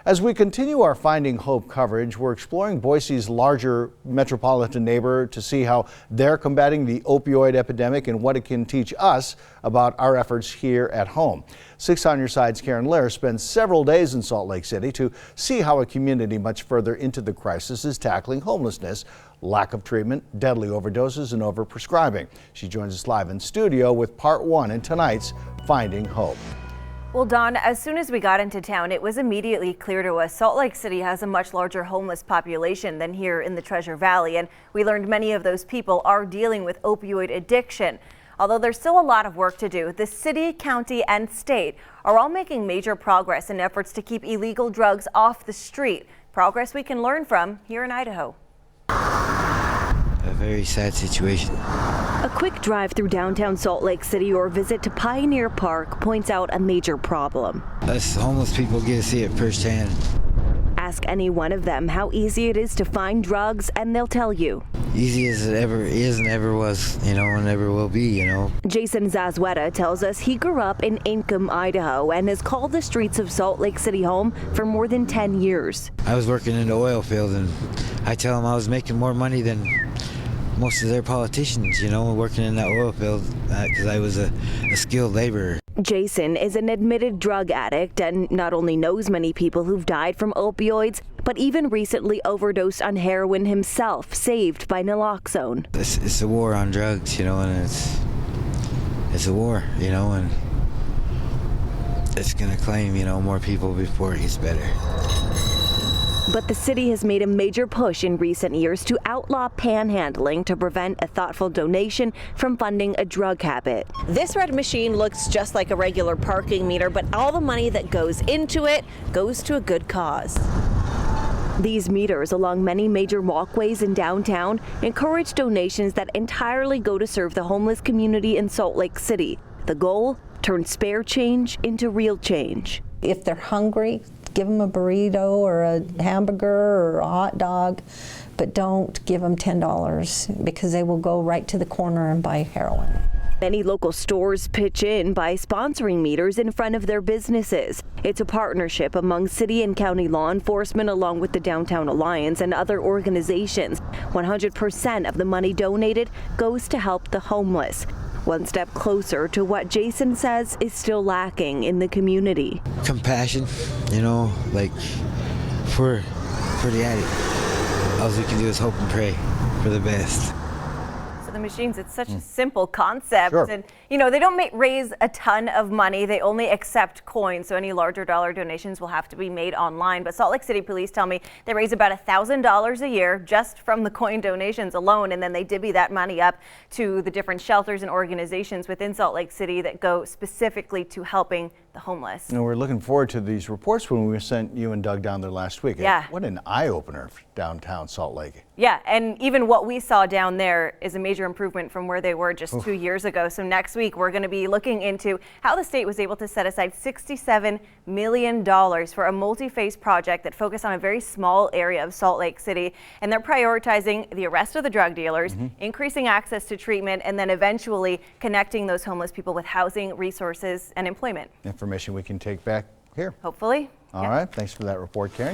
As we continue our Finding Hope coverage, we're exploring Boise's larger metropolitan neighbor to see how they're combating the opioid epidemic and what it can teach us about our efforts here at home. 6 on Your Side's Karen Lair spends several days in Salt Lake City to see how a community much further into the crisis is tackling homelessness, lack of treatment, deadly overdoses, and overprescribing. She joins us live in studio with part 1 in tonight's Finding Hope. Well, Don, as soon as we got into town, it was immediately clear to us Salt Lake City has a much larger homeless population than here in the Treasure Valley, and we learned many of those people are dealing with opioid addiction. Although there's still a lot of work to do, the city, county, and state are all making major progress in efforts to keep illegal drugs off the street. Progress we can learn from here in Idaho. A very sad situation. A quick drive through downtown Salt Lake City or visit to Pioneer Park points out a major problem. Us homeless people get to see it firsthand. Ask any one of them how easy it is to find drugs and they'll tell you. Easy as it ever is and ever was, and ever will be, Jason Zazweta tells us he grew up in Ancrum, Idaho, and has called the streets of Salt Lake City home for more than 10 years. I was working in the oil field, and I tell them I was making more money than most of their politicians, working in that oil field because I was a skilled laborer. Jason is an admitted drug addict and not only knows many people who've died from opioids, but even recently overdosed on heroin himself, saved by naloxone. It's a war on drugs, and it's a war, and it's going to claim, more people before it gets better. But the city has made a major push in recent years to outlaw panhandling to prevent a thoughtful donation from funding a drug habit. This red machine looks just like a regular parking meter, but all the money that goes into it goes to a good cause. These meters along many major walkways in downtown encourage donations that entirely go to serve the homeless community in Salt Lake City. The goal? Turn spare change into real change. If they're hungry, give them a burrito or a hamburger or a hot dog, but don't give them $10 because they will go right to the corner and buy heroin. Many local stores pitch in by sponsoring meters in front of their businesses. It's a partnership among city and county law enforcement along with the Downtown Alliance and other organizations. 100% of the money donated goes to help the homeless. One step closer to what Jason says is still lacking in the community. Compassion, like for the addict. All we can do is hope and pray for the best. The machines, it's such a simple concept. Sure. And they don't raise a ton of money. They only accept coins, so any larger dollar donations will have to be made online. But Salt Lake City police tell me they raise about $1,000 a year just from the coin donations alone, and then they divvy that money up to the different shelters and organizations within Salt Lake City that go specifically to helping the homeless. And we're looking forward to these reports when we sent you and Doug down there last week. Yeah. What an eye-opener for downtown Salt Lake. Yeah, and even what we saw down there is a major improvement from where they were just 2 years ago. So next week, we're going to be looking into how the state was able to set aside $67 million for a multi-phase project that focused on a very small area of Salt Lake City. And they're prioritizing the arrest of the drug dealers, increasing access to treatment, and then eventually connecting those homeless people with housing, resources, and employment. Information we can take back here. Hopefully. All right. Thanks for that report, Karen.